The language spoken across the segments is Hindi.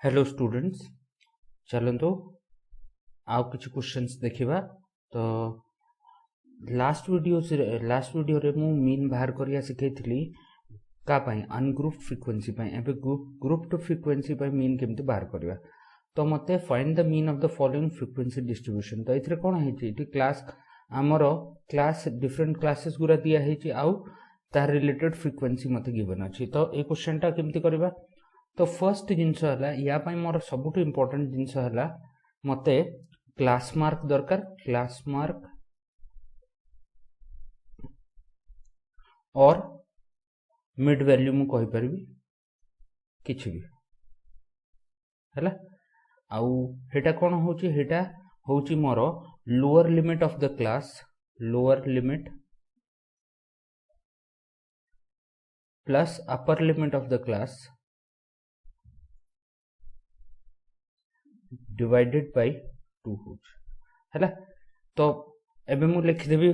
हेलो स्टूडेंट्स, चलतु आउ किछि क्वेश्चंस देखिबा। तो लास्ट वीडियो रे मु मीन बाहर करिया सिखैथिली का पई अनग्रुप फ्रीक्वेंसी पई। एबे ग्रुप्ड फ्रीक्वेंसी पई मीन केमति बाहर करबा। तो मते find the mean of the following frequency distribution. तो इथरे कोन हेछि इति क्लास हमरो क्लास डिफरेंट क्लासेस गुरा दिया हेछि आउ तार रिलेटेड फ्रीक्वेंसी मते गिवन अछि। तो ए क्वेश्चन टा केमति करबा। तो फर्स्ट जिनस है या मोर सबुठ इम्पोर्टेंट जिनस है मते क्लास मार्क दरकार। क्लास मार्क और मिड वैल्यू मु कहि परबी किछि भी हैला। आउ हेटा कोन होची, हेटा होची मोर lower limit of the class, lower limit plus upper limit of the class divided by 2 होच हैला। तो एबे मु लिखि देबी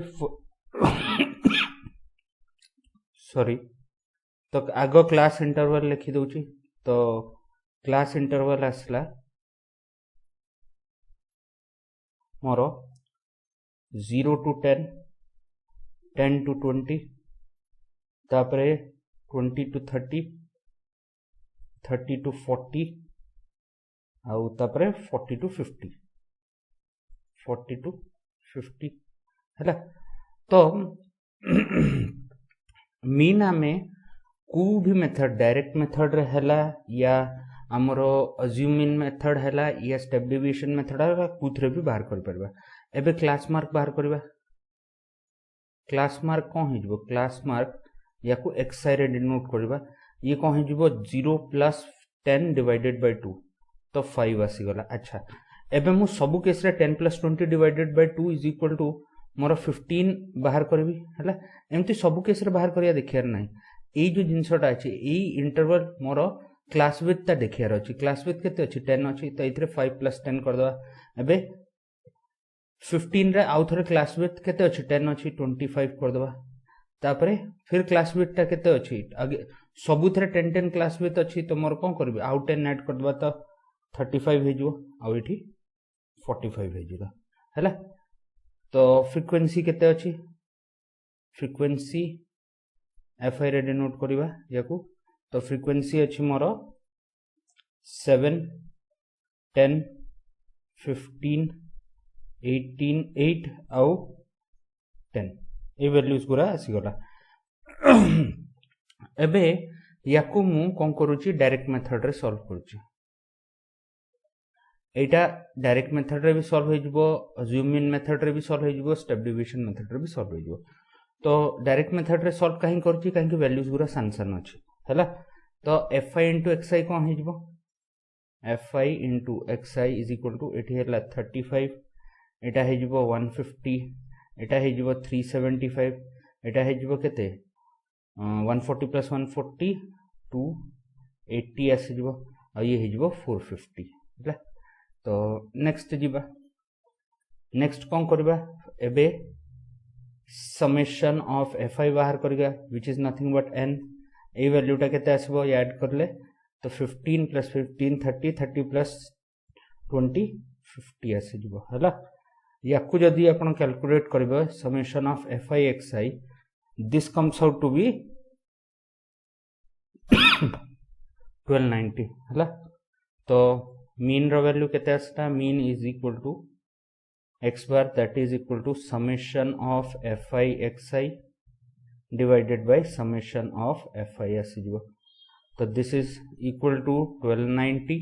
सॉरी। तो आगो क्लास इंटरवल लिखि दउची। तो क्लास इंटरवल आसला मोर 0 to 10, 10 to 20, तापरे 20 to 30, 30 to 40 आउ तापरे 40 to 50, 40 to 50 हैला। तो मीन आमे को भी मेथड डायरेक्ट मेथड रे हैला या हमरो अज्यूमिंग मेथड हैला या स्टेप डेविएशन मेथड है कुथरे भी बाहर कर परबा। एबे क्लास मार्क बाहर करबा। क्लास मार्क कोन हिजबो, क्लास मार्क या को xi रे डिनोट करबा। ये कोन हिजबो 0 plus 10 divided by 2, तो 5 आसी गला। अच्छा एबे मु सबु केस रे 10 plus 20 divided by 2 is equal to मोर 15 बाहर करबी हैला। एमती सबु केस रे बाहर करिया देखियार नाही। ए जो जिनसटा अछि ए इंटरवल मोर क्लास विड्थ ता देखियार अछि। क्लास विड्थ केते अछि 10 अछि। तो इथरे 5 plus 10 कर दवा। एबे 15 रे आउ थरे क्लास विड्थ केते अछि 10 अछि 25 कर दवा। तापरे फिर क्लास विड्थ ता केते अछि आगे सबु थरे 10 10 क्लास विड्थ अछि। तो मोर कोन करबी आउ 10 ऐड कर दवा। तो 35 हे जो आउ एठी 45 हे जो हैला। तो फ्रीक्वेंसी केते अछि, फ्रीक्वेंसी fi रे डिनोट करबा याकू। तो फ्रीक्वेंसी अछि मोर 7 10 15 18 8 आउ 10 ए वैल्यूज गुरा आसी गला। एबे याकू मु कोन करूची डायरेक्ट मेथड रे सॉल्व करूची। एटा डायरेक्ट मेथड रे भी सॉल्व हो जिवो, अज्यूमिंग मेथड रे भी सॉल्व हो जिवो, स्टेप डेविएशन मेथड रे भी सॉल्व हो जिवो। तो डायरेक्ट मेथड रे सॉल्व काहे करची काहे कि वैल्यूज गुरा सान अछि हैला। तो fi into xi कोन हे जिवो, fi into xi is equal to एठी हैला 35, एटा हे जिवो 150, एटा हे जिवो 375, एटा हे जिवो केते 140 plus 140 280 आसी जिवो आ ये हे जिवो 450 हैला। तो नेक्स्ट जीवा, नेक्स्ट कोन करबा। एबे समेशन ऑफ fi बाहर करगा which is nothing but n। A value टा केते आसीबो ऐड करले तो 15 plus 15 30, 30 plus 20 50 आसी जिवो हैला। याकू जदी आपण कैलकुलेट करबे summation of fi xi this comes out to be 1290 हैला। तो मीन रो वैल्यू केते आस्ता, mean is equal to x bar that is equal to summation of fi xi divided by summation of fi आसी जिवो। तो this is equal to 1290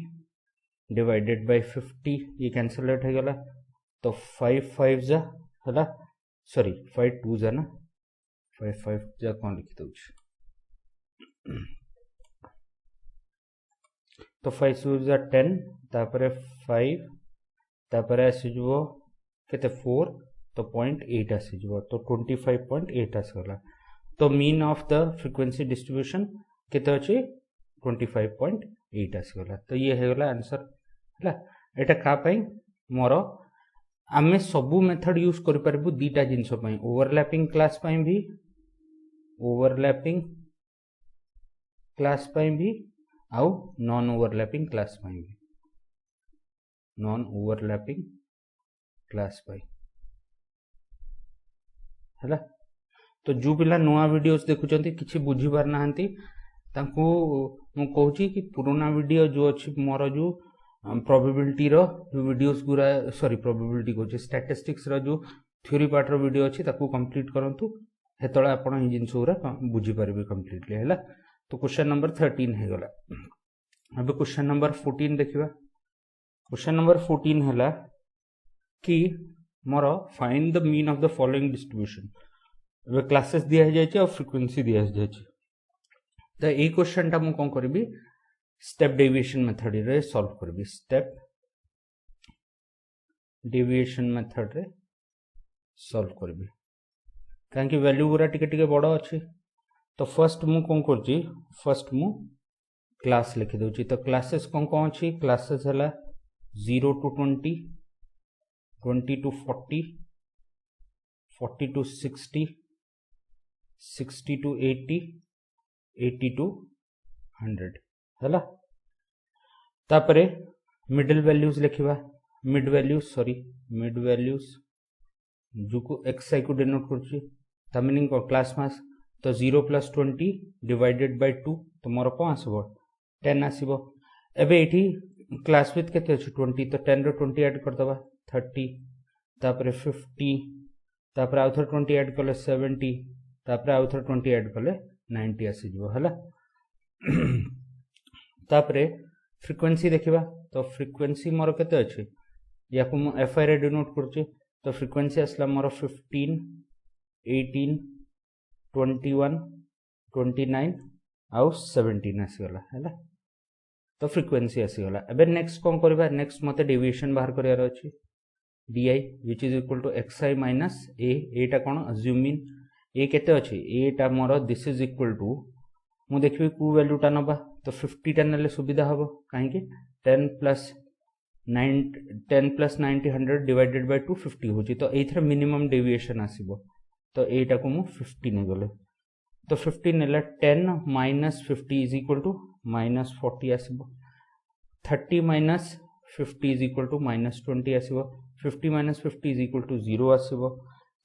divided by 50, ये कैंसिलेट हो गला। तो 5 5 जा हैला, सॉरी 5 2 जा ना, 5 5 जा कोन लिखि दउछ। तो 5 2 जा 10, तापरे 5, तापरे आसी जिवो केते 4, तो 0.8 आसी जिवो। तो 25.8 आसी गला। तो mean of the frequency distribution केते अछि 25.8 आसी गला। तो ये हे गला आंसर हैला। एटा का पई मोर आमे सबु मेथड यूज कर परबु दीटा जिंस पई, ओवरलैपिंग क्लास पई भी, ओवरलैपिंग क्लास पई भी आउ नॉन ओवरलैपिंग क्लास पई भी नॉन ओवरलैपिंग क्लास बाय हैला। तो जो पिला नुआ वीडियोस देखुचंती किछि बुझी पार नाहंती तांको मु कहूची कि पुराना वीडियो जो अछि मोर जो प्रोबेबिलिटी रो जो वीडियोस गुरा सॉरी प्रोबेबिलिटी को स्टैटिस्टिक्स रो जो थ्योरी पार्ट रो वीडियो अछि ताकू कंप्लीट करंतु हेतळे आपण इ जिंस गुरा बुझी पारबे कंप्लीटली हैला। तो क्वेश्चन नंबर 13 हे गला। अब क्वेश्चन नंबर 14 देखिबा। क्वेश्चन नंबर 14 हैला कि मोर find the mean of the following distribution. वे क्लासेस दिया है जायछि और फ्रीक्वेंसी दिया है जायछि। तो ए क्वेश्चन टा मु कोन करबी स्टेप डेविएशन मेथड रे सॉल्व करबी। स्टेप डेविएशन मेथड रे सॉल्व करबी काहे कि वैल्यू गुरा टिके टिके बड़ अछि। तो फर्स्ट मु कोन करछि फर्स्ट मु क्लास लिखि दोछि। तो क्लासेस कोन कोन अछि क्लासेस हला 0 to 20 20 to 40 40 to 60 60 to 80 80 to 100 हैला। तापरे मिडिल वैल्यूज लिखिबा। मिड वैल्यूज जो को xi को डिनोट करछि ता मीनिंग को क्लास मास। तो 0 + 20 डिवाइडेड बाय 2 तो मोर को आसबो 10 आसीबो। एबे एठी क्लास विथ केते अछि 20 तो 10 रो 20 ऐड कर दबा 30 तापरे 50 तापरे आउथर 20 ऐड करले 70 तापरे आउथर 20 ऐड करले 90 आसी जबो हैला। तापरे फ्रीक्वेंसी देखिबा। तो फ्रीक्वेंसी मोर केते अछि याकू मु एफ आई रे डिनोट करछि। तो फ्रीक्वेंसी असला मोर 15 18 21 29 आउ 17 आसी गला हैला। तो फ्रीक्वेंसी आसी गला। एबे नेक्स्ट कोन करबा नेक्स्ट मते डेविएशन बाहर करियार अछि di which is equal to xi minus a Etah cone assume इन ए केते अछि एटा मोर दिस इज इक्वल टू मु देखबी को वैल्यू टा नबा। तो 50 टा नले सुविधा हबो काहे कि 10 + 90 100 डिवाइडेड बाय 2 50 होची। तो एथर मिनिमम डेविएशन आसीबो। तो एटा को मु 50 ने गले। तो 50 नेला 10 - 50 इज इक्वल टू -40 आसीबो। 30 - 50 इज इक्वल टू -20 आसीबो। 50 - 50 इज इक्वल टू 0 आसीबो।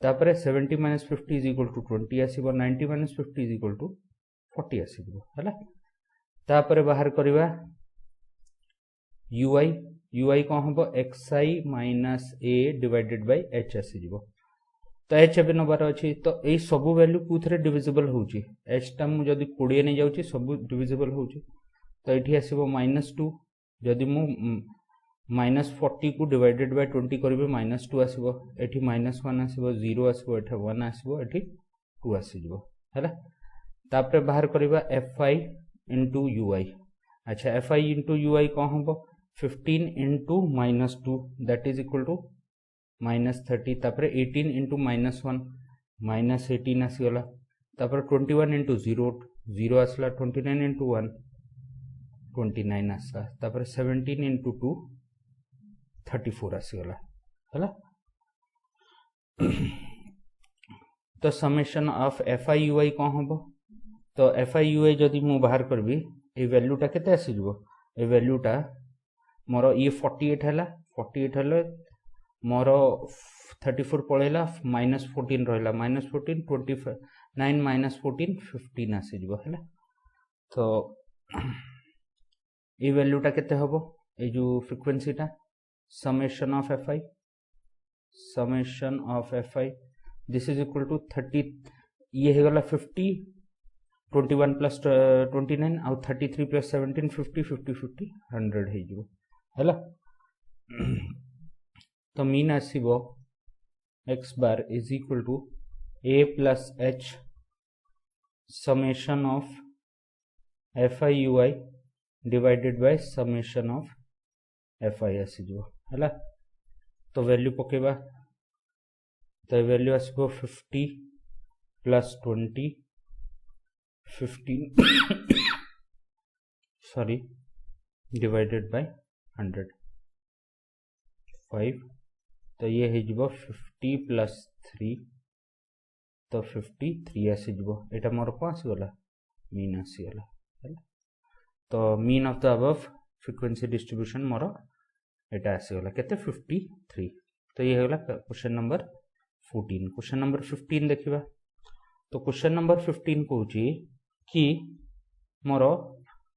तापरे 70 - 50 इज इक्वल टू 20 आसीबो। 90 - 50 इज इक्वल टू 40 आसीबो हैला। तापरे बाहर करिवा ui कोन हबो xi minus a divided by h आसी जबो। तो h एबे नबार अछि। तो ए सब वैल्यू कुथरे डिविजिबल होउची h टा मु जदी 20 नै जाउची सब डिविजिबल होउची। तो एठी आसीबो -2 जदी मु -40 को डिवाइडेड बाय 20 करबे -2 आसीबो। एठी -1 आसीबो 0 आसीबो एठी 1 आसीबो एठी 2 आसी जबो हैला। तापरे बाहर करिवा fi into ui। अच्छा fi into ui कोन हबो 15 into -2 that is equal to -30। तापरे 18 into -1 -18 आसी गला। तापरे 21 into 0 0 आसला। 29 into 1 29 आसला। तापरे 17 into 2 34 आसी गला हैला। तो समेशन ऑफ fi ui कोन हबो। तो fi ui जदी मु बाहर करबी ए वैल्यू टा केते आसी जबो ए वैल्यू टा मोर ये 48 हैला। 48 हैले मोर 34 पळेला -14 रहला -14 25 9 - 14 15 आसी जबो हैला। तो ए वैल्यू टा केते हबो ए जो फ्रीक्वेंसी टा summation of fi this is equal to 30 ये हे गला 50 21 plus 29 आउ 33 plus 17 50 50 50 100 हे जिवो हैला। तो mean आसीबो x bar is equal to a plus h summation of fi ui divided by summation of fi आसी जिवो हैला। तो वैल्यू पकेबा। तो value आसीबो 50 plus 20 15 sorry divided by 100 5। तो ये हे जिवो 50 plus 3 तो 53 आसी जिवो। एटा मोर को आसी गला मीन आसी गला हैला। तो mean of the above frequency distribution मोर एटा आसीगला केते 53। तो ये होगा क्वेश्चन नंबर 14। क्वेश्चन नंबर 15 देखिबा। तो क्वेश्चन नंबर 15 कहूची कि more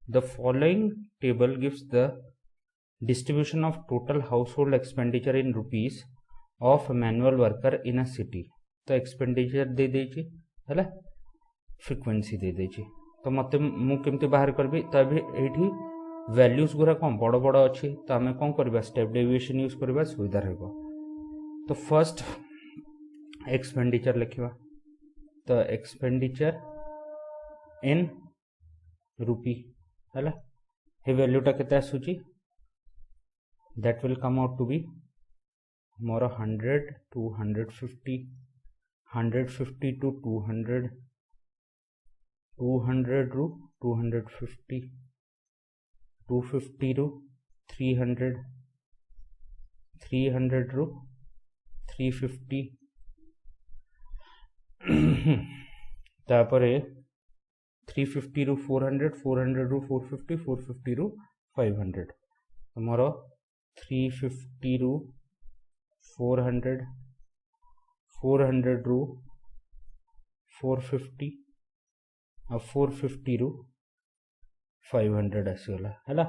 the following table gives the distribution of total household expenditure in rupees of manual worker in a city. तो एक्सपेंडिचर दे देछि हैला, फ्रिक्वेंसी दे देछि। तो मते मु केमती बाहर करबी। तो अभी एठी वैल्यूज गुरा कम बड़ बड़ अच्छी, तो आम कौन करबा स्टेप डेविएशन यूज करबा, सुविधा रहबो। तो फर्स्ट एक्सपेंडिचर लिखिबा। तो एक्सपेंडिचर इन रुपी हैला, हे वैल्यूटा केते आसुची, that will come out to be मोर 100 टू 150, 150 टू 200, 200 रू 250, 250 रू 300, 300 रू 350, तापरे 350 रू 400, 400 रू 450, 450 रू 500। तो मोर 350 रू 400, 400 रू 450 और 450 रू 500 आसीगला हैला।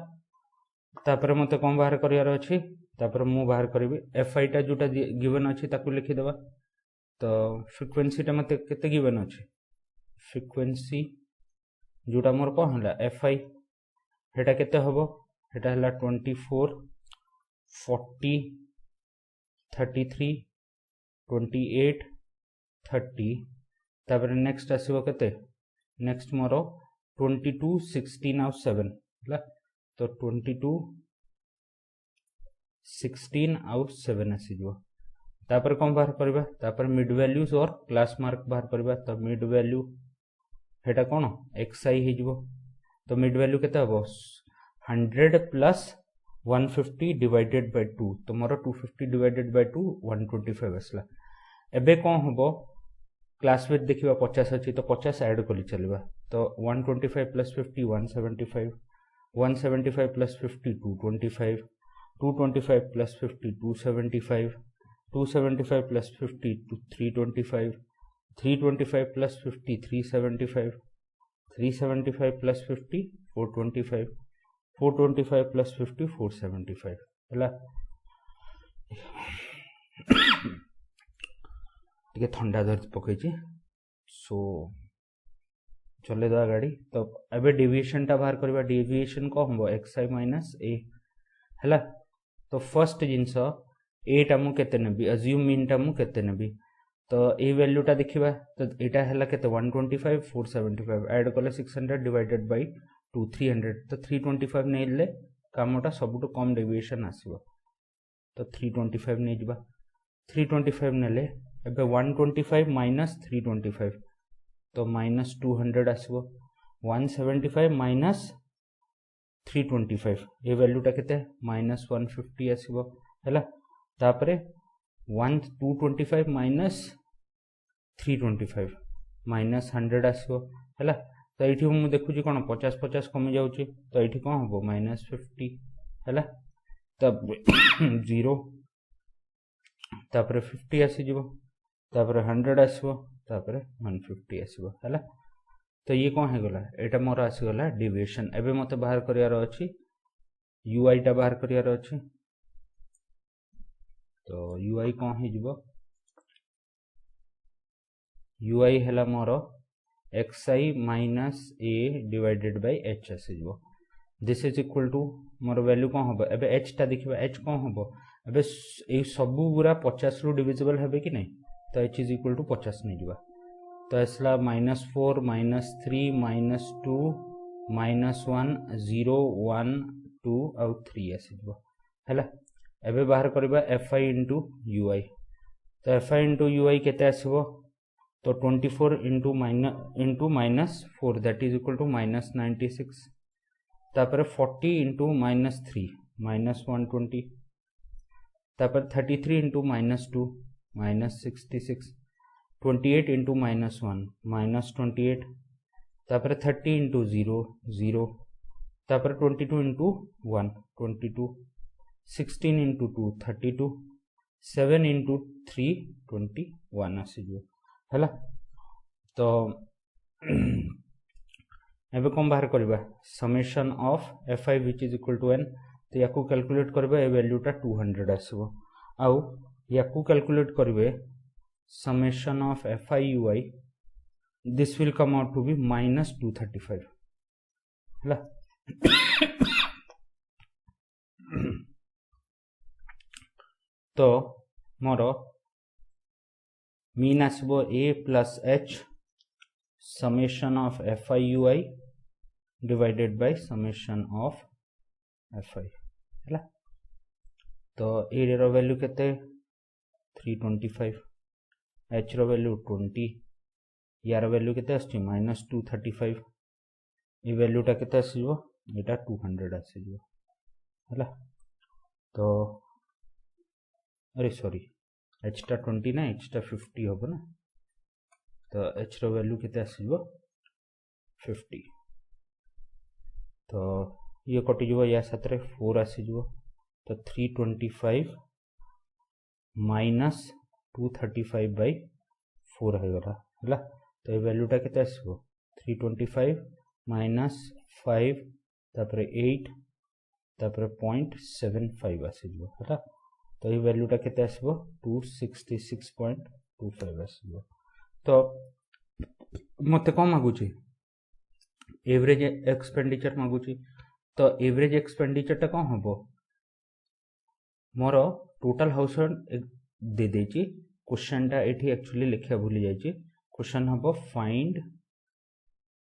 तापर मते कौन बाहर करियार अछि, तापर मु बाहर करिबि एफआई टा जोटा गिवन अछि ताकू लिखि देबा। तो फ्रिक्वेंसी टा मते केते गिवन अछि, फ्रिक्वेंसी जोटा मोर को हला एफआई हेटा केते हबो, हेटा हला 24, 40, 33, 28, 30। तापर नेक्स्ट आसीबो केते, नेक्स्ट मोर 22, 16 और 7 हला। तो 22, 16 और 7 आसीजो। तापर कौन बाहर करबा, तापर मिड वैल्यूज और क्लास मार्क बाहर करबा। तो मिड वैल्यू हेटा कोन एक्सआई हे जिवो। तो मिड वैल्यू केते हबो 100 प्लस 150 डिवाइडेड बाय 2। तो मोर 250 डिवाइडेड बाय 2 125 आसला। एबे कौन हबो क्लास वेट देखिबा 50 अछि, तो 50 ऐड करि चलबा। तो 125 plus 50 175, 175 plus 50 225, 225 plus 50 275, 275 plus 50 325, 325 plus 50 375, 375 plus 50 425, 425 plus 50 475 हैला। टिके ठंडा धर पकईची, सो चले दवा गाड़ी। तो एबे डेविएशन टा बाहर करबा। डेविएशन को हमबो xi माइनस a हैला। तो फर्स्ट जिंस a टा मु केते नेबी, अज्यूम मीन टा मु केते नेबी। तो ए वैल्यू टा देखिबा। तो एटा हैला केते 125 475 ऐड कले 600 डिवाइडेड बाय 2 300। तो 325 नेले कामटा सबुटो कम डेविएशन आसीबो। तो 325 नै जिबा। 325 नेले एबे 125 माइनस 325, तो माइनस 200 आसीबो। 175 माइनस 325 ए वैल्यू टा केते माइनस 150 आसीबो हैला। तापरे 225 माइनस 325 माइनस 100 आसीबो हैला। तो एठी मु देखुची कोन 50 50 कमी जाउची। तो एठी कोन हबो माइनस 50 हैला। तब 0 तापरे 50 आसी जिवो, तापरे 100 आसीबो, तापरे 150 आसीबो हैला। तो ये कौन है गला, एटा मोर आसी गला डेविएशन। एबे मते बाहर करियार अछि यूआई टा बाहर करियार अछि। तो यूआई कौन है जिवो, यूआई हैला मोर xi minus a divided by h आसी जिवो। दिस इज इक्वल टू मोर वैल्यू कौन हबो। एबे h टा देखिबा, h कौन हबो। एबे ए सबु गुरा 50 रु डिविजिबल हेबे कि नै। तो h इज इक्वल टू 50 नै जिबा। तो असला -4 -3 -2 -1 0 1 2 और 3 आसीबो हैला। एबे बाहर करबा fi into ui। तो fi into ui केते आसीबो। तो 24 into -4 that is equal to -96। तापर 40 into -3 -120। तापर 33 into -2 -66। 28 into -1 -28। तापर 30 into 0 0। तापर 22 into 1 22। 16 इंटू 2 32 7 इंटू 3 21 आसीज है। तो एबे कौन बाहर करबा summation of fi which is equal to n। तो याकू कैलकुलेट करबा ए वैल्यूटा 200 आसीबो। आउ याकू कैलकुलेट करबे summation of fi ui, this will come out to be -235 है। तो मोर मीन आसबो a plus h summation of fi ui divided by summation of fi है। तो a रो वैल्यू केते 325, h रो वैल्यू 20, यार वैल्यू केते आछि -235, ए वैल्यूटा केते आसीबो एटा 200 आसीबो है। तो अरे सॉरी h टा 20 ना h टा 50 होबो ना। तो h रो वैल्यू केते आसीबो 50। तो ये कटि जबो या साथरे 4 आसीजबो। तो 325 माइनस 235 बाय 4 है गला है। तो ये वैल्यूटा केते आसीबो 325 माइनस 5 तापर 8 तापर 0.75 आसीजबो है। तो ये वैल्यूटा केते आसीबो 266.25 आसीबो। तो मते कम मागुची एवरेज एक्सपेंडिचर मागुची। तो एवरेज एक्सपेंडिचर टा कौन हम मोर टोटल हाउस होल्ड दे देची। क्वेश्चन टा एठी एक्चुअली लिखा भूली जाइए। क्वेश्चन हम फाइंड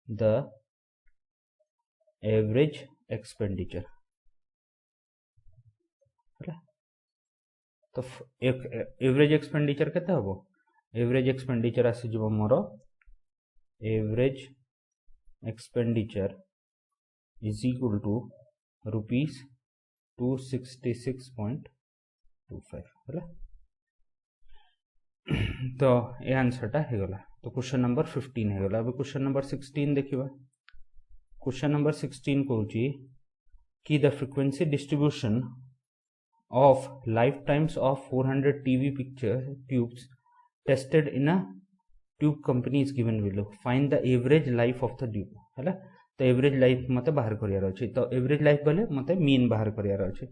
द एवरेज एक्सपेंडिचर। तो एवरेज एक्सपेंडिचर केते हबो एवरेज एक्सपेंडिचर आसी जबो मोर average expenditure is equal to rupees 266.25 है। तो ये आंसरटा है गला। तो क्वेश्चन नंबर 15 है गला। अब क्वेश्चन नंबर 16 देखिबा। क्वेश्चन नंबर 16 कहूची कि the frequency distribution of life times of 400 TV picture tubes tested in a tube company is given below. Find the average life of the tube है। तो एवरेज लाइफ मते बाहर करियार अछि। तो एवरेज लाइफ बोले मते मीन बाहर करियार अछि।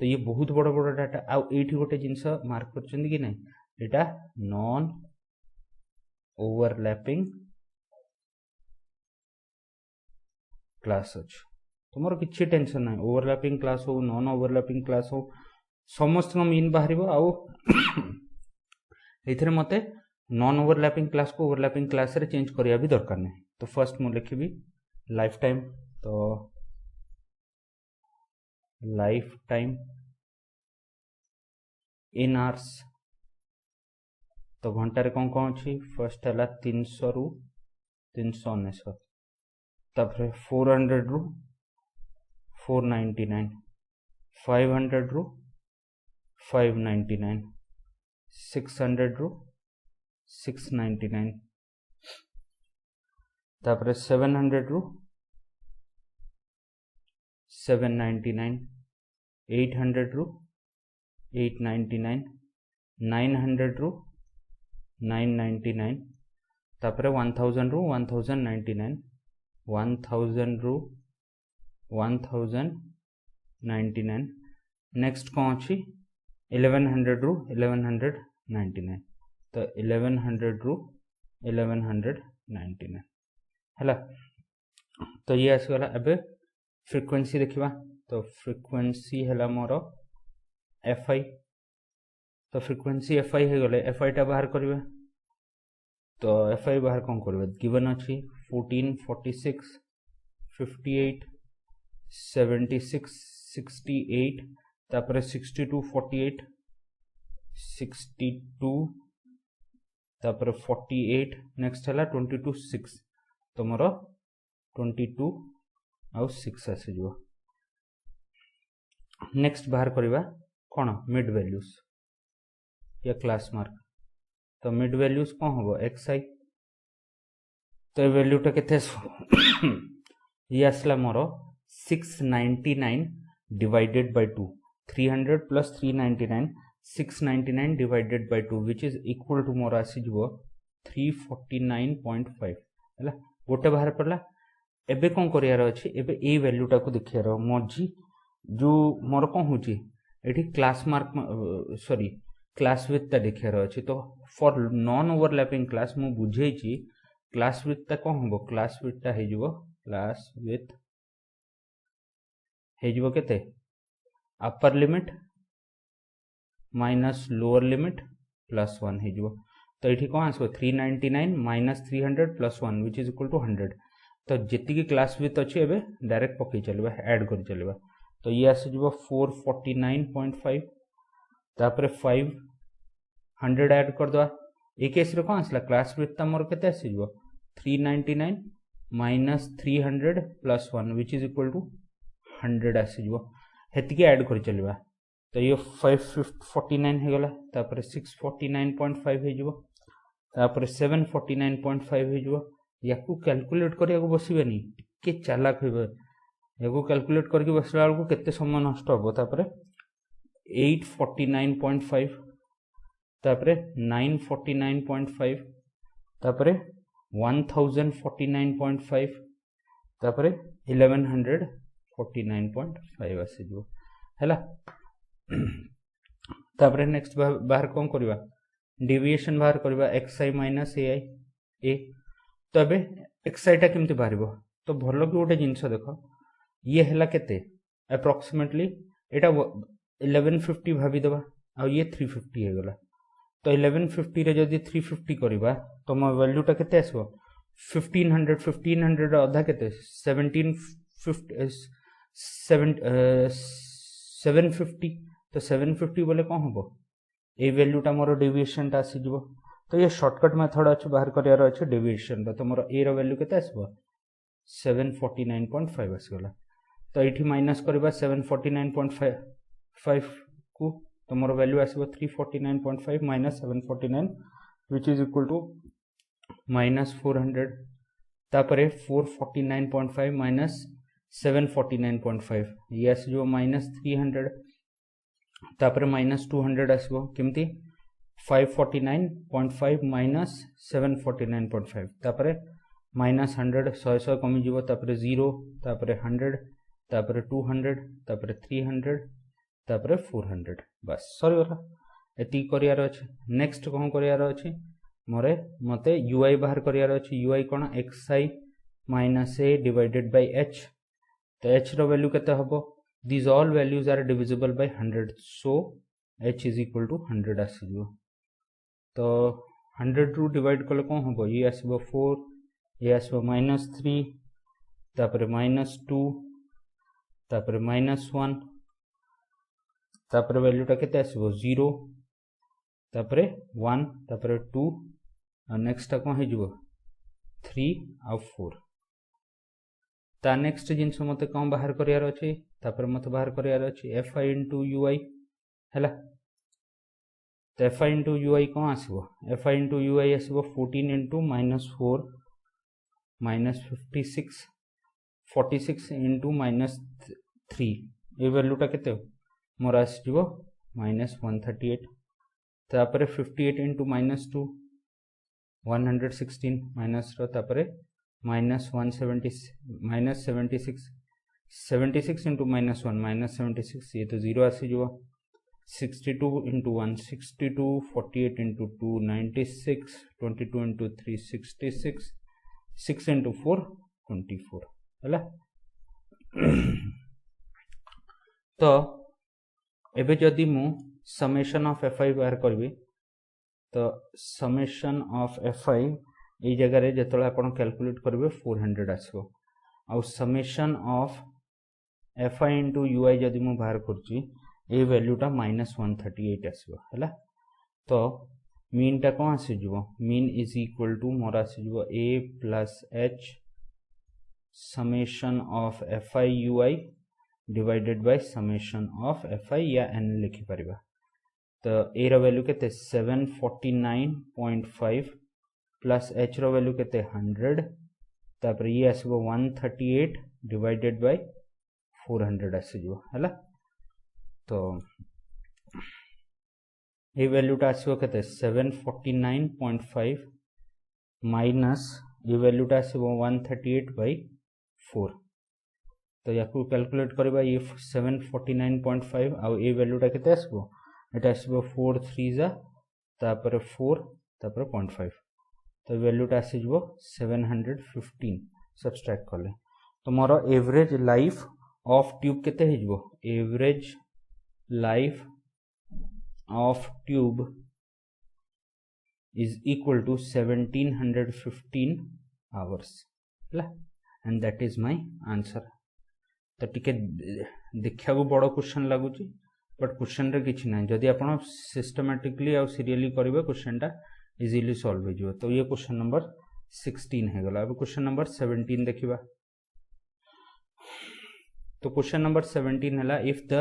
तो ये बहुत बड़ बड़ डाटा। आ एठी गोटे जिंस मार्क करछन कि नै एटा नॉन ओवरलैपिंग क्लास अछि। तुमर किछि टेंशन नै। ओवरलैपिंग क्लास हो नॉन ओवरलैपिंग क्लास हो समस्त मीन बाहरिबो। आउ एथिरे मते नॉन ओवरलैपिंग क्लास को ओवरलैपिंग क्लास रे चेंज करिया भी दरकार नै। तो फर्स्ट मु लिखिबी लाइफ टाइम। तो लाइफ टाइम इन आवर्स। तो घंटा रे कौन कौन अच्छी फर्स्ट है 300 रु 399, तापर 400 रु 499, 500 रु 599, 600 रु 699, तापर 700 रु 799, 800 रु 899, 900 रु 999, तापर 1000 रु 1099, 1000 रु 1099। नेक्स्ट कौन अच्छी 1100 रु 1199। तो 1100 रु 1199 है। तो ये आसगला। एबे फ्रीक्वेंसी देखिबा। तो फ्रीक्वेंसी है मोर fi। तो फ्रीक्वेंसी fi है गले fi टा बाहर करिवे। तो fi बाहर कौन करिवे गिवन अछि 14 46 58 76 68 तापर 62 48 62 तापर 48 नेक्स्ट है 22 6। तो मोर 22 आउ 6 आसी जो। नेक्स्ट बाहर करिवा कौन मिड वैल्यूज या क्लास मार्क। तो मिड वैल्यूज कौन हम xi। तो वैल्यूटा केते ये आसला मोर 699 divided by 2। 300 plus 399 699 divided by 2 which is equal to मोर आसी जीवो 349.5 हैला गोटे बाहर पड़ला। एबे कौन करियार अछि एबे ए वैल्यूटा को देखियार मझी जो मोर कौन होची एठी class mark sorry class with ता देखियार अछि। तो फॉर नॉन ओवरलैपिंग क्लास मु बुझेची क्लास विथ ता कौन होबो क्लास विथ ता हे जीवो क्लास विथ हे जीवो केते upper limit minus lower limit plus 1 हे जीवो। तो ये कौन आसो 399 minus 300 plus 1 which is equal to 100। तो जी क्लास विथ अच्छे एबे डायरेक्ट पकई चलवा ऐड कर चलवा। तो ये आसो 449.5 तापर 500 ऐड कर दवा। ए केस रे कौन आसला क्लास विथ मोर केते आसीजो 399 minus 300 plus 1 which is equal to 100 आसीजो हेतिके ऐड कर चलवा। तो ये 549 हो गला तापर 649.5 हो जीवो तापर 749.5 हो जीवो। याकू कैलकुलेट करिया को बसिबेनी टिके चालाक होइबे याकू कैलकुलेट करके बसला बेलको केते समय नष्ट हो। तापर 849.5 तापर 949.5 तापर 1049.5 तापर 1149.5 आसी जीवो हैला। तापर नेक्स्ट बाहर कौन करवा डेविएशन बाहर करवा xi माइनस ai ए। तो अबे xi टा केमती बाहर तो भल कि गोटे जिनस देख ये है केते अप्रोक्सीमेटली एटा 1150 भावीदबा आ ये 350 हो गला। तो 1150 रे जदि 350 करवा तो मो वैल्यूटा केते आसबो 1500 अधा केते 750 तो 750 बोले कौन हम ए वैल्यूटा मोर डेविएशन टा आसीजो। तो ये शॉर्टकट मेथड अच्छे बाहर करार अच्छे डेविएशन तो मोर ए रो वैल्यू केते आसबो 749.5 आसीगला। तो ये माइनस करवा 749.5 को तो मोर वैल्यू आसबो 349.5 minus 749 which is equal to minus 400 तापर 449.5 माइनस 749.5 ये आसो माइनस 300 तापर माइनस 200 आसो केमती 549.5 माइनस 749.5 तापर माइनस 100 100 कमी जीवो तापर 0 तापर 100 तापर 200 तापर 300 तापर 400 बस सरी गला एति करियार अछि। नेक्स्ट कौन करियार अछि मोरे मते ui बाहर करियार अछि ui cone xi minus a divided by h। तो h रो वैल्यू केते हबो these all values are divisible by 100 so h is equal to 100 आसीबो। तो 100 रू डिवाइड कले कौन हबो ये आसीबो 4 ये आसीबो माइनस 3 तापर माइनस 2 तापर माइनस 1 तापर वैल्यूटा केते आसीबो 0 तापर 1 तापर 2 और नेक्स्ट कौन हो जीवो 3 और 4। ता नेक्स्ट जिनस मते कौन बाहर करियार अछि तापर मते बाहर करियार अछि fi into ui हैला। तो fi into ui कौन आसीबो fi into ui आसीबो 14 into minus 4 minus 56 46 into minus 3 ये वैल्यूटा केते मोर आसीबो माइनस 138 तापर 58 into माइनस 2 116 माइनस रो तापर minus 170 minus 76 into minus 1 minus 76 ये तो 0 आसीजो 62 इंटू 1 62 48 इंटू 2 96 22 इंटू 3 66 6 इंटू 4 24 है। तो एबे जदि मु समेशन ऑफ fi बाहर करबी तो समेशन ऑफ fi ये जगह रे जतले आपण कैलकुलेट करबे 400 आसबो आ summation of fi into ui जदि मु बाहर करची ए वैल्यूटा माइनस 138 आसबो हैला। तो मीन टा कौन आसीजो मीन इज इक्वल टू मोर आसीजो a plus h summation of fi ui divided by summation of fi या n लिखि परिबा। तो ए रो वैल्यू केते 749.5 प्लस h रो वैल्यू केते 100 तापर ये आसबो 138 डिवाइडेड बाय 400 आसीजो हैला। तो तो ये वैल्यूटा आसो के 749.5 माइनस ये वैल्यूटा आसो 138/4 तो या कैलकुलेट करबा ये 749.5 आउ ये वैल्यूटा केते आसबो एटा आसबो 4 3 जा तापर 4 तापर 0.5 तो वैल्यूटा आसी जबो 715 सब्सट्रैक्ट करले तो मोर एवरेज लाइफ ऑफ ट्यूब केते हे जबो average life of tube is equal to 1715 hours and that is my answer तो टिके देखा को बड़ क्वेश्चन लगुच बट क्वेश्चन रे किछि नै जदि आपण सिस्टमैटिकली आ सीरियली करिवे क्वेश्चन टा इजीली सॉल्व हो जिवो तो ये क्वेश्चन नंबर 16 है गला अब क्वेश्चन नंबर 17 देखिबा तो क्वेश्चन नंबर 17 हला if the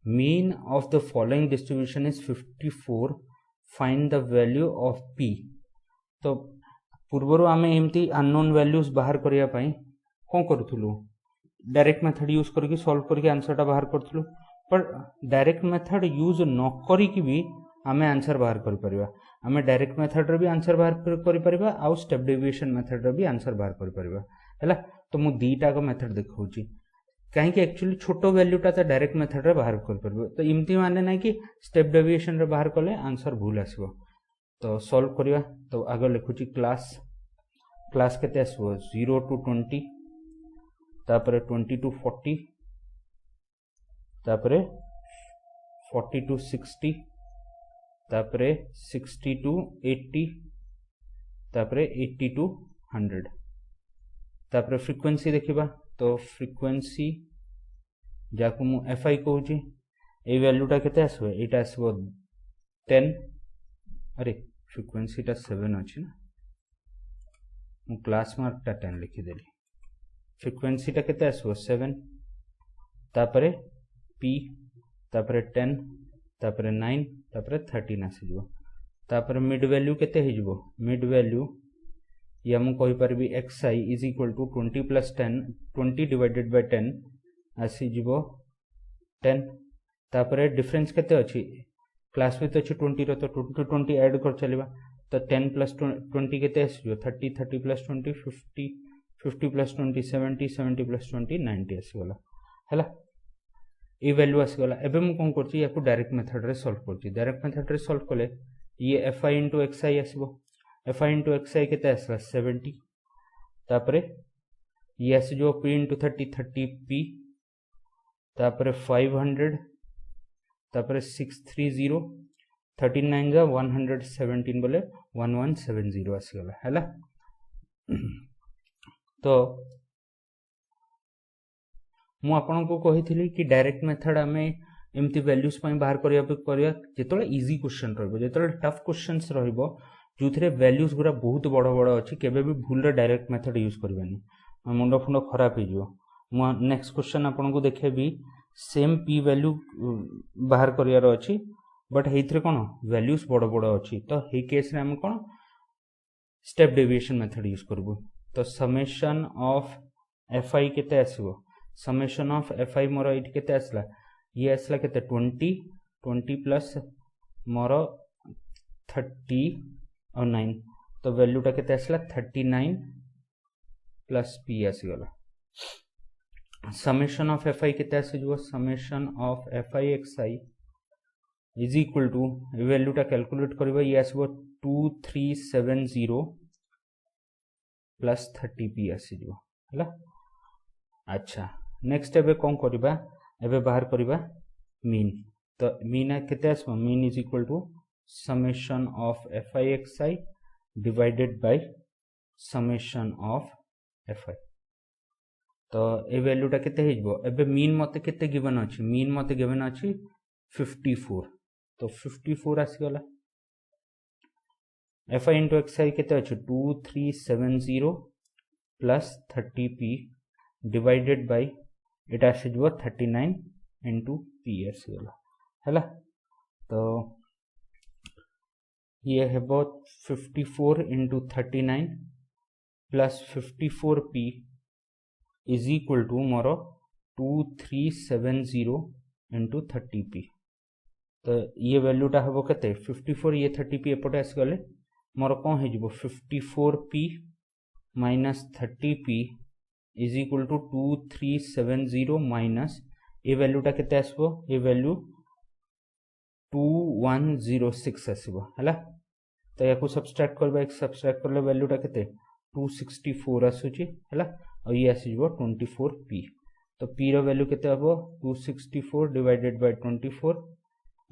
mean of the following distribution is 54 find the value of p तो पूर्वरु आमे एमती अननोन वैल्यूज बाहर करिया पई कोन करथुलु डायरेक्ट मेथड यूज करके सॉल्व करके आंसर टा बाहर करथुलु पर डायरेक्ट मेथड यूज न करिकि भी आमे आंसर बाहर कर परिबा आमे डायरेक्ट मेथड रे भी आंसर बाहर कर परिबा आ स्टेप डेविएशन मेथड रे भी आंसर बाहर कर परिबा हैला तो मु दीटा को मेथड देखाउची कहीं कि एक्चुअली छोटो वैल्यूटा तो डायरेक्ट मेथड रे बाहर कर परबो तो इमती माने ना कि स्टेप डेविएशन रे बाहर कले आंसर भूल आसीबो तो सॉल्व करिया तो आगे लिखुची क्लास केते आसीबो 0 to 20 तापरे 20 to 40 तापरे 40 to 60 तापरे 60 to 80 तापरे 80 to 100 तापरे फ्रीक्वेंसी देखिबा तो फ्रीक्वेंसी जाकु मु एफआई कहूची ए वैल्यूटा केते आसबो एटा आसबो 10 अरे फ्रीक्वेंसी टा 7 अछि ना मु क्लास मार्क टा 10 लिखि देली फ्रीक्वेंसी टा केते आसबो 7 तापरे पी तापरे 10 तापरे 9 तापरे 13 आसीजो तापरे मिड वैल्यू केते हेजबो मिड वैल्यू या मु कहि परबी xi is equal to 20 plus 10 20 divided by 10 आसी जीवो 10 तापरे डिफरेंस केते अछि क्लास विथ अछि 20 रो तो 20 to 20 ऐड कर चलिबा तो 10 प्लस 20 केते आसीजो 30 30 प्लस 20 50 50 प्लस 20 70 70 प्लस 20 90 आसी गला हैला ए वैल्यू आसी गला एबे मु कोन करछि याकू डायरेक्ट मेथड रे सॉल्व करछि डायरेक्ट मेथड रे सॉल्व करले ये fi * xi आसीबो fi * xi केते आसला 70 तापरे ये आसी जो p * 30 30p तापरे 500 तापरे 630 39 जा 117 बोले 1170 आसी गला हैला तो मु आपन को कहिथिली कि डायरेक्ट मेथड आमे एमती वैल्यूज पई बाहर करिया जेतोले इजी क्वेश्चन रहबो जेतोले टफ क्वेश्चंस रहबो जोथरे वैल्यूज गुरा बहुत बड़ बड़ अछि केबे भी भूल रे डायरेक्ट मेथड यूज करबानी मुंडो फुंडो खराब हो जिवो मु नेक्स्ट क्वेश्चन आपन को देखेबी सेम p वैल्यू बाहर करियार अछि बट हेइथरे कोन वैल्यूज बड़ बड़ अछि तो हे केस रे हम कोन स्टेप डेविएशन मेथड यूज करबो तो समेशन ऑफ fi केते आसीबो समेशन ऑफ fi मोर एट केते आसला ये आसला केते 20 प्लस मोर 30 और 9 तो वैल्यूटा केते आसला 39 प्लस p आसी गला समेशन ऑफ fi केते आसी जो summation of fi xi is equal to वैल्यूटा कैलकुलेट करबा ये आसीबो 2370 प्लस 30p आसी जो हला अच्छा नेक्स्ट एबे कोन करबा एबे बाहर करबा मीन तो मीन केते आसबो mean is equal to summation of fi xi divided by summation of fi तो ए वैल्यूटा केते हेजबो एबे मीन मते केते गिवन अछि मीन मते गिवन अछि 54 तो 54 आसी गला fi * xi केते अछि 2370 plus 30p divided by Etah आसीजबो 39 * p आसी गला हैला तो ये है बहुत 54 * 39 plus 54p is equal to मोर 2370 इंटू 30p तो ये वैल्यूटा हम के 54 ये 30p एपटे आसगले मोर कौन हो 54p minus 30p is equal to 2370 minus ये वैल्यूटा केते आसबो ये वैल्यू 2106 आसबो हला तो या सब्सट्रैक्ट करबा एक सब्सट्रैक्ट करले वैल्यूटा केते 264 आसुची हला और ये आसीजो 24p तो p रो वैल्यू केते हबो 264 डिवाइडेड बाय 24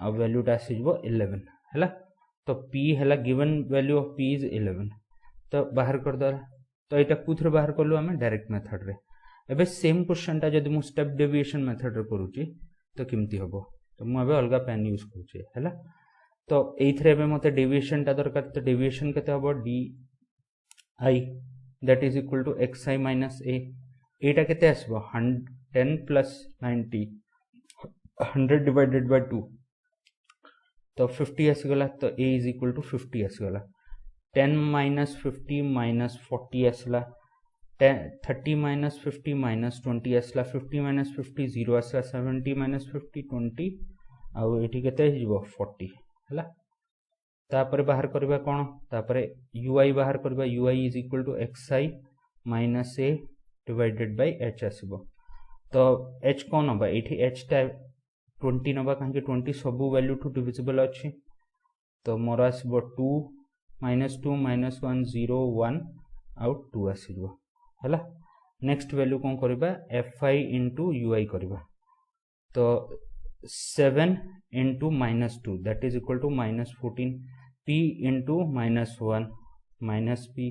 और वैल्यूटा आसीजो 11 हला तो p हला given value of p is 11 तो बाहर कर दला तो एटा कुथरे बाहर करलो हमें डायरेक्ट मेथड रे एबे सेम क्वेश्चन टा जदि मु स्टेप डेविएशन मेथड रे करूची तो केमती हबो तो मु एबे अलगा पेन यूज करूची हला तो एथरे एबे मते डेविएशन टा दरकार तो डेविएशन केते हबो D I that is equal to xi minus a एटा केते आसबो 10 प्लस 90 100 डिवाइडेड बाय 2 तो 50 आसगला तो a इज इक्वल टू 50 आसगला 10 माइनस 50 माइनस 40 आसला 30 माइनस 50 माइनस 20 आसला 50 माइनस 50 0 आसला 70 माइनस 50 20 आउ एठी केते हिजबो 40 हला तापर बाहर करबा कोन तापर ui बाहर करबा ui is equal to xi minus a divided by h आसीबो तो h कोन होबा एठी h टा 20 नबा काहे 20 सब वैल्यू टू डिविजिबल अछि तो मोर आसीबो 2 माइनस 2 माइनस 1 0 1 आउट 2 आसीबो हला नेक्स्ट वैल्यू कोन करबा fi into ui करबा तो 7 into minus 2 that is equal to minus 14 p into minus 1 minus p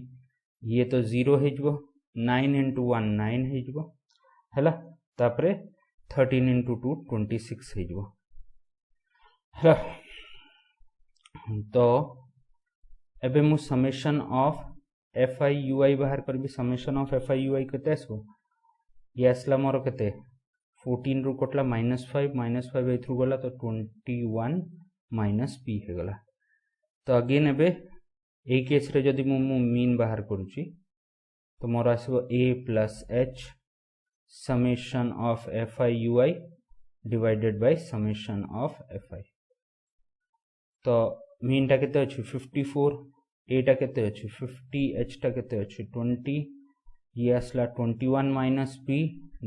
ये तो 0 है जो 9 into 1 9 है जो हला तापरे 13 into 2 26 है जो हला तो एबे मु समेशन ऑफ fi ui बाहर करबी समेशन ऑफ fi ui केते आसो ये असला मोर केते 14 रु कटला -5 थ्रू गला तो 21 माइनस p हे गला तो अगेन एबे ए केस रे जदी मु मीन बाहर करूची तो मोर आसबो a plus h summation of fi ui divided by summation of fi तो मीन टा केते अछि 54 a टा केते अछि 50 h टा केते अछि 20 ये असला 21 minus p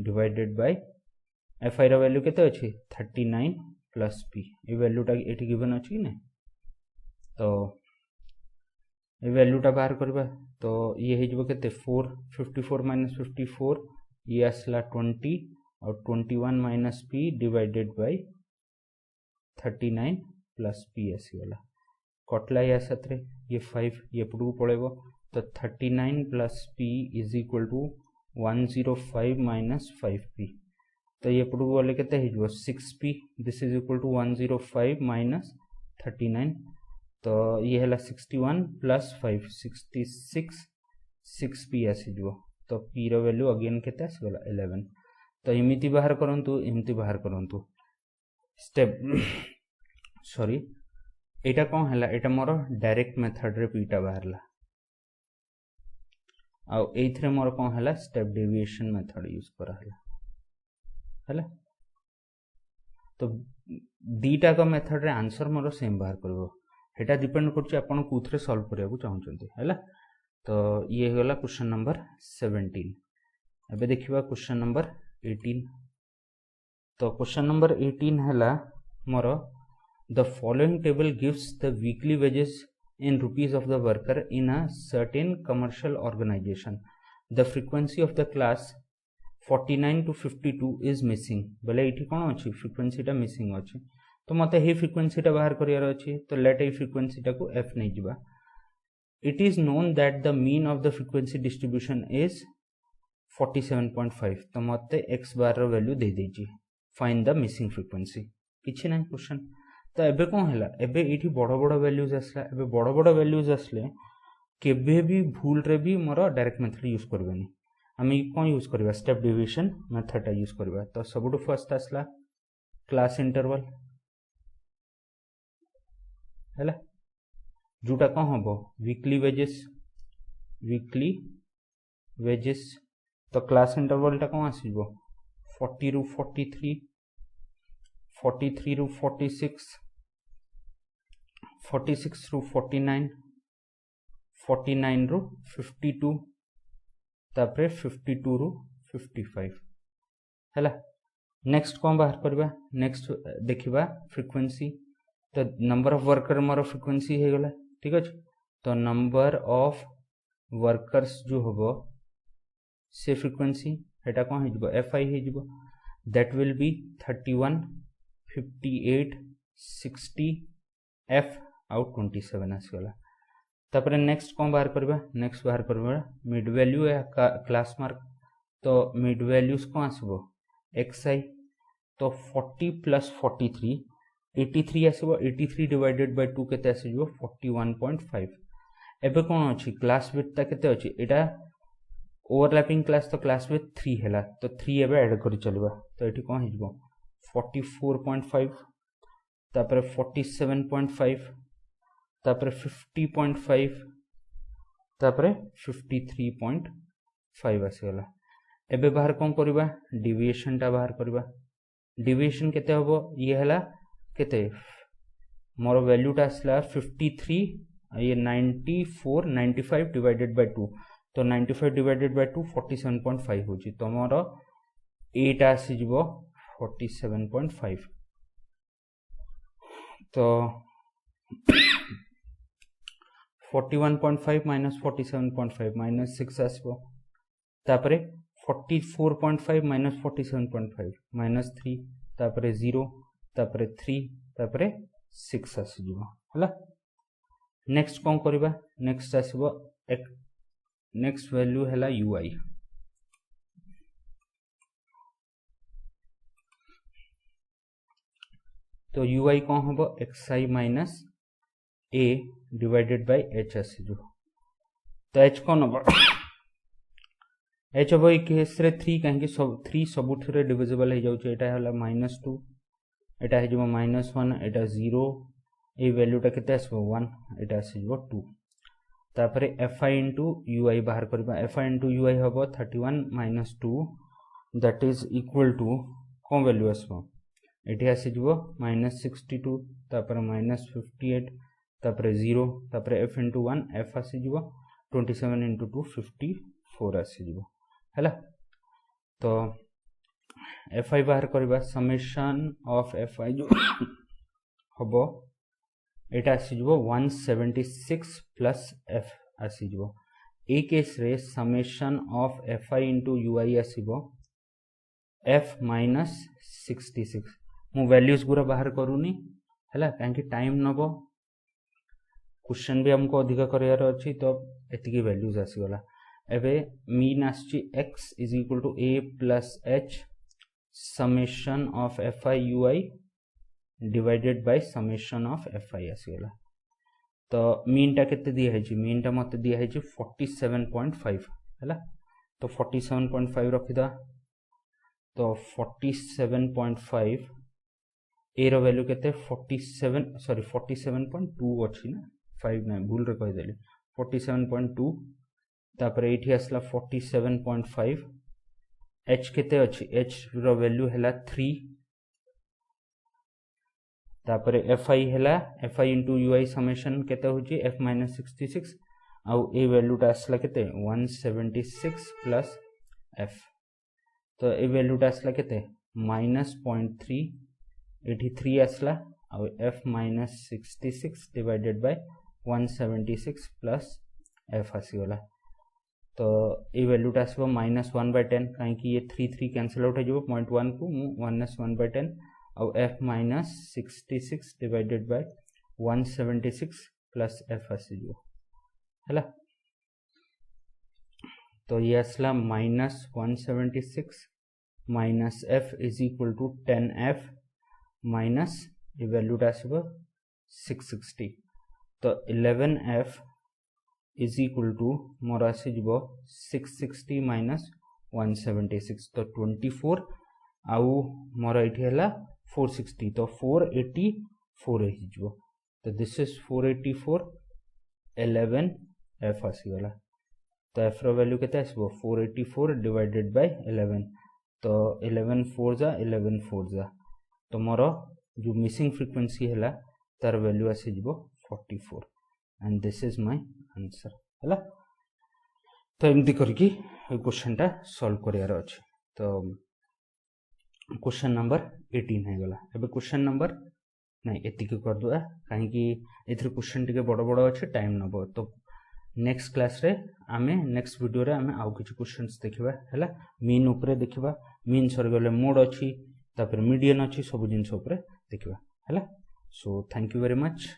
divided by fi रो वैल्यू केते अछि 39 प्लस p ए वैल्यू टा एठी गिवन अछि ने तो ए वैल्यू टा बाहर करबा तो ये हे जबो केते 4 54 माइनस 54 ये असला 20 और 21 minus p divided bye 39 plus p आसी वाला कटला या सतरे ये 5 ये पुडू पळेबो तो 39 plus p is equal to 105 minus 5p तो ये पुडू वाले केते हिजबो 6p this is equal to 105 minus 39 तो ये हला 61 प्लस 5 66 6p आसीजो तो p रो वैल्यू अगेन केते आसीगला 11 तो इमिति बाहर करंतु स्टेप सॉरी एटा कोन हला एटा मोर डायरेक्ट मेथड रे p टा बाहरला आ एथरे मोर कोन हला स्टेप डेविएशन मेथड यूज करा हला तो दीटा का मेथड रे आंसर मोर सेम बाहर करबो हेटा डिपेंड करछि आपण कुथरे सॉल्व करिया को चाहउछन्ती हला तो ये होला क्वेश्चन नंबर 17 अबे देखिबा क्वेश्चन नंबर 18 तो क्वेश्चन नंबर 18 हला more the following table gives the weekly wages in rupees of the worker in a certain commercial organization. The frequency of the class 49 to 52 is missing. बोले इठी कौन अच्छी frequency टा missing अच्छी तो मते ही frequency टा बाहर करियार अच्छी तो let ही frequency टा को f नहीं जिबा. It is known that the mean of the frequency distribution is 47.5 तो मते x बार रो वैल्यू दे दीजिए. Find the missing frequency. किछि नहीं क्वेश्चन तो एबे कौन हैला एबे इठी बड़ बड़ वैल्यूज आसला एबे बड़ वैल्यूज आसले केबे भी भूल रे भी मोर डायरेक्ट मेथड यूज करबेनी आमी कोन यूज करबा स्टेप डेविएशन मेथड यूज करबा तो सबटु फर्स्ट आसला क्लास इंटरवल हैला जोटा कोन हबो वीकली वेजेस तो क्लास इंटरवल टा कोन आसीबो 40 रु 43 43 रु 46, 46 रु 49, 49 रु 52, तापरे 52 रु 55 हैला। नेक्स्ट कौन बाहर करबा, नेक्स्ट देखिबा फ्रीक्वेंसी। तो नंबर ऑफ वर्कर मोर फ्रीक्वेंसी हे गला, ठीक अछि। तो नंबर ऑफ वर्कर्स जो होबो से फ्रीक्वेंसी हेटा कौन हेजबो fi हेजबो, that will be 31, 58, 60 f out 27 आसीगला। तापर नेक्स्ट कौन बाहर करबा, नेक्स्ट बाहर करबा मिड वैल्यू या क्लास मार्क। तो मिड वैल्यूज कौन आसीबो xi, तो 40 प्लस 43 83 आसीबो, 83 डिवाइडेड बाय 2 केते आसीबो 41.5। एबे कौन अछि क्लास विड्थ ता केते अछि, एटा ओवरलैपिंग क्लास तो क्लास विड्थ 3 हैला, तो 3 एबे ऐड करि चलबा। तो एठी कौन हेजबो 44.5, तापर 47.5, तापर 50.5, तापर 53.5 आसीगला। एबे बाहर कौन करबा डेविएशन टा बाहर करबा। डेविएशन केते होबो, ये हला केते मोर वैल्यू टा आसला 53, ये 94 95 डिवाइडेड बाय 2, तो 95 डिवाइडेड बाय 2 47.5 होची, तो मोर एटा आसी जिवो 47.5। तो 41.5 माइनस 47.5 माइनस 6 आसबो, तापरे 44.5 माइनस 47.5 माइनस 3, तापरे 0, तापरे 3, तापरे 6 आसी जिवो हला। नेक्स्ट कौन करबा, नेक्स्ट आसीबो नेक्स्ट वैल्यू हैला ui। तो ui कौन होबो xi minus a divided by h आसी जो। तो h कौन होबो h होबो एक केस रे 3, काहे सब 3 सबुठरे डिविजिबल हे जाउ छै। एटा होला -2, एटा हे जबो -1, एटा 0, ए वैल्यू टा केते आसबो 1, एटा आसी जबो 2। तापरे fi into ui बाहर करबा। fi into ui होबो 31 minus 2, that is equal to कौन वैल्यू आसबो, एठी आसी जबो -62, तापर -58, तापर 0, तापर f into 1 f आसी जबो 27 into 2 54 आसी जबो हैला। तो fi बाहर करबा, समेशन ऑफ fi जो होबो एटा आसी जबो 176 प्लस f आसी जबो। ए केस रे summation of fi into ui आसीबो f minus 66। मु वैल्यूज गुरा बाहर करूनी हैला, काहे टाइम नबो, क्वेश्चन भी हमको अधिक करियार अछि, तो एतिकी वैल्यूज आसीगला। एबे मीन आछि x is equal to a plus h summation of fi ui divided by summation of fi आसीगला। तो मीन टा केते दिया है, मीन टा मते दिया है 47.5 हैला। तो 47.5 रखिदा। तो 47.5 ए रो वैल्यू केते 47.2 अछि ना, 5 नै भूल रे कहि देली 47.2, तापर एठी आसला 47.5, h केते अछि, h रो वैल्यू हैला 3, तापर fi हैला fi into ui समेशन केते होची f minus 66, आउ ए वैल्यू टा आसला केते 176 प्लस f। तो ए वैल्यू टा आसला केते -0.3, एठी 3 आसला, आउ f minus 66 divided by 176 plus f आसीगला। तो ए वैल्यू टा आसबो -1/10, काहे कि ये 3 कैंसिल आउट हो जबो 0.1 को -1/10, और f minus 66 divided by 176 plus f आसीजो हैला। तो ये आसला -176 minus f is equal to 10f minus ये वैल्यू टा आसीबो 660। तो 11f इज इक्वल टू मोर आसीजो 660 माइनस 176, तो 24, आउ मोर एठी हैला 460, तो 484 हो। तो दिस इज 484, 11f आसीगला। तो f रो वैल्यू केते आसीबो 484 डिवाइडेड बाय 11, तो 11 4 जा 11 4 जा, तो मोर जो मिसिंग फ्रिक्वेंसी है तार वैल्यू आसी जीवो 44 and this is my answer है। तो एमती करके क्वेश्चन टा सॉल्व करियार अछि। तो क्वेश्चन नंबर 18 है गला। एबे क्वेश्चन नंबर नहीं एतिक कर दुआ काहे कि एथरे क्वेश्चन टिके बड़ बड़ अछि टाइम नबो। तो नेक्स्ट क्लास रे आमे नेक्स्ट वीडियो रे आमे आउ किछ क्वेश्चंस देखिबा हैला। मीन ऊपर देखिबा, मीन सर गले मोड अछि, तापर मीडियन अछि, सब जिंस ऊपर देखिबा हैला। So thank you very much.